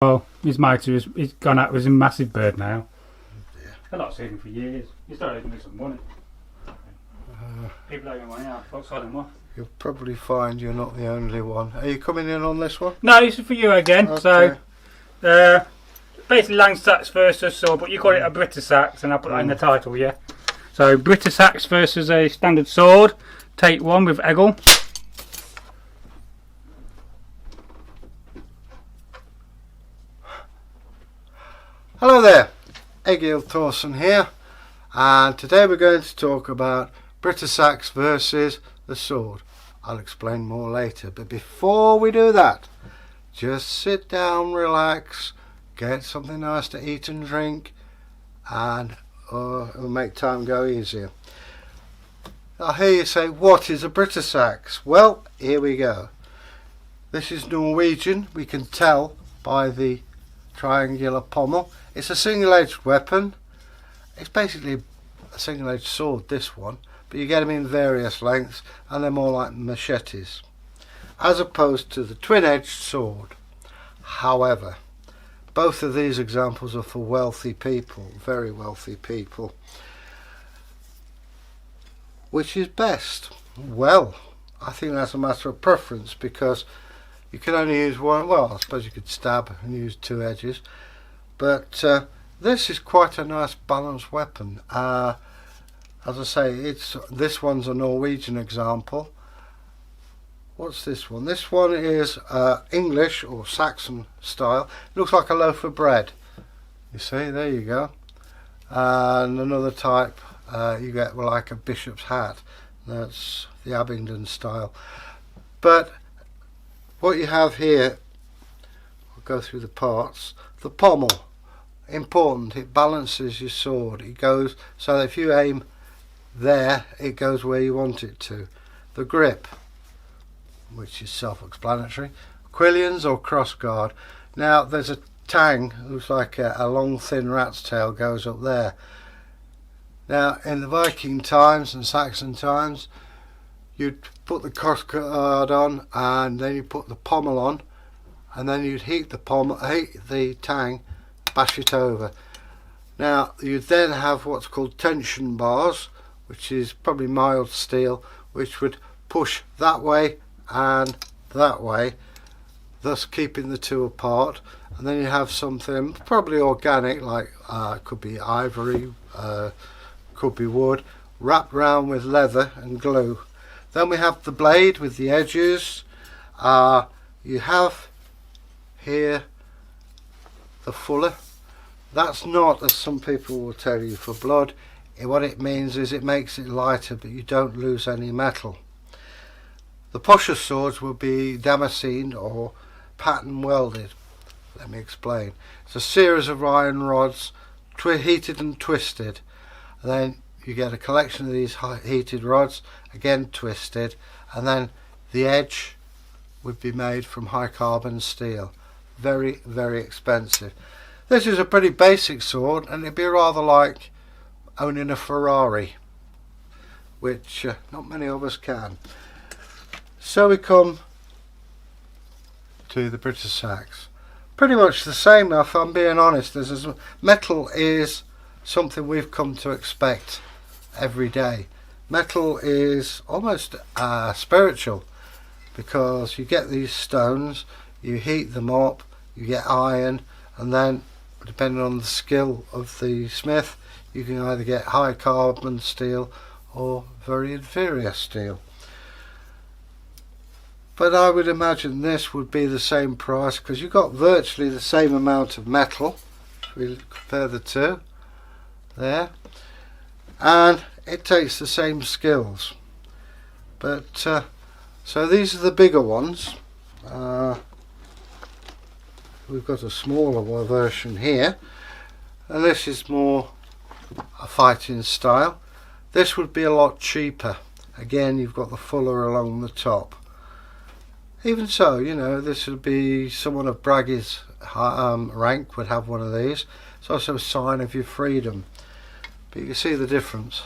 Well, his motor he's gone out with a massive bird now. Yeah. I've not seen him for years. He's started to make some money. People don't get money out outside him off. You'll probably find you're not the only one. Are you coming in on this one? No, this is for you again. Okay. So, basically Langseax versus sword, but you call it a Sax, and I put that in the title, yeah. So, Sax versus a standard sword. Take one with Egil. Hello there, Egil Thorsson here, and today we're going to talk about Sax versus the sword. I'll explain more later, but before we do that, just sit down, relax, get something nice to eat and drink, and it'll make time go easier. I hear you say, what is a Sax? Well, here we go. This is Norwegian, we can tell by the triangular pommel. It's a single-edged weapon. It's basically a single-edged sword, this one, but you get them in various lengths, and they're more like machetes, as opposed to the twin-edged sword. However, both of these examples are for wealthy people, very wealthy people. Which is best? Well, I think that's a matter of preference, because you can only use one. Well, I suppose you could stab and use two edges, but this is quite a nice balanced weapon. As I say, this one's a Norwegian example. What's this one? This one is English or Saxon style. It looks like a loaf of bread. You see, there you go. And another type, you get like a bishop's hat. That's the Abingdon style. But what you have here, I'll go through the parts. The pommel, important, it balances your sword. It goes so that if you aim there, it goes where you want it to. The grip, which is self-explanatory. Quillions or crossguard. Now there's a tang, looks like a long thin rat's tail goes up there. Now in the Viking times and Saxon times, you'd put the crossguard on, and then you put the pommel on, and then you'd heat the tang, bash it over. Now you'd then have what's called tension bars, which is probably mild steel, which would push that way and that way, thus keeping the two apart. And then you have something probably organic, like could be ivory, could be wood, wrapped round with leather and glue. Then we have the blade with the edges. You have here the fuller. That's not, as some people will tell you, for blood. What it means is it makes it lighter, but you don't lose any metal. The posher swords will be damascened or pattern welded. Let me explain. It's a series of iron rods, heated and twisted. And then you get a collection of these heated rods, again twisted, and then the edge would be made from high carbon steel. Very, very expensive. This is a pretty basic sword, and it'd be rather like owning a Ferrari, which not many of us can. So we come to the Sax. Pretty much the same now, if I'm being honest. Metal is something we've come to expect every day. Metal is almost spiritual, because you get these stones, you heat them up, you get iron, and then depending on the skill of the smith, you can either get high carbon steel or very inferior steel. But I would imagine this would be the same price, because you've got virtually the same amount of metal. If we compare the two there, and it takes the same skills. But so these are the bigger ones. We've got a smaller version here, and this is more a fighting style. This would be a lot cheaper. Again, you've got the fuller along the top. Even so, you know, this would be someone of Bragi's rank would have one of these. It's also a sign of your freedom. But you can see the difference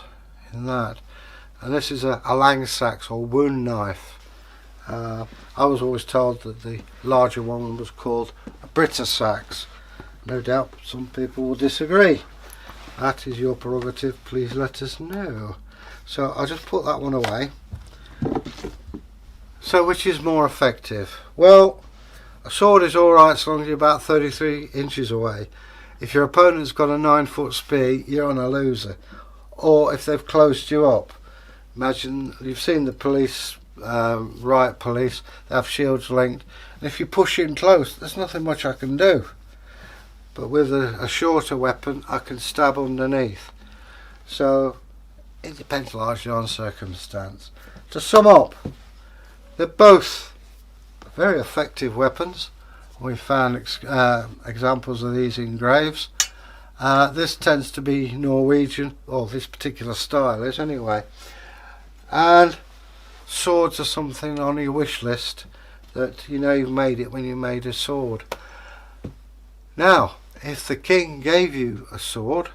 in that. And this is a Langseax or wound knife. I was always told that the larger one was called a Sax. No doubt some people will disagree. That is your prerogative, please let us know. So I'll just put that one away. So which is more effective? Well, a sword is alright so long as you're about 33 inches away. If your opponent's got a 9-foot spear, you're on a loser. Or if they've closed you up. Imagine, you've seen the police, riot police, they have shields linked, and if you push in close, there's nothing much I can do. But with a shorter weapon, I can stab underneath. So it depends largely on circumstance. To sum up, they're both very effective weapons. We found examples of these in graves. This tends to be Norwegian, or this particular style is anyway. And swords are something on your wish list that you know you've made it when you made a sword. Now, if the king gave you a sword,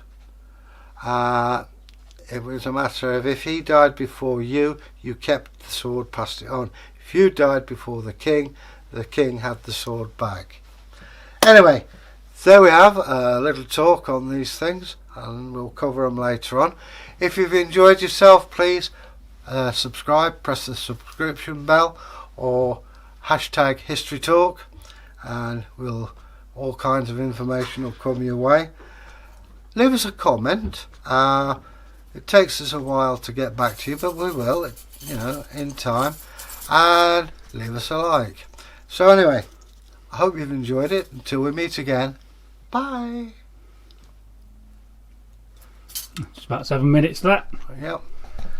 it was a matter of if he died before you, you kept the sword, passed it on. If you died before the king had the sword back. Anyway, there we have a little talk on these things, and we'll cover them later on. If you've enjoyed yourself, please subscribe, press the subscription bell, or hashtag history talk, and all kinds of information will come your way. Leave us a comment. It takes us a while to get back to you, but we will, in time. And leave us a like. So anyway, I hope you've enjoyed it. Until we meet again, bye. It's about 7 minutes that. Yep.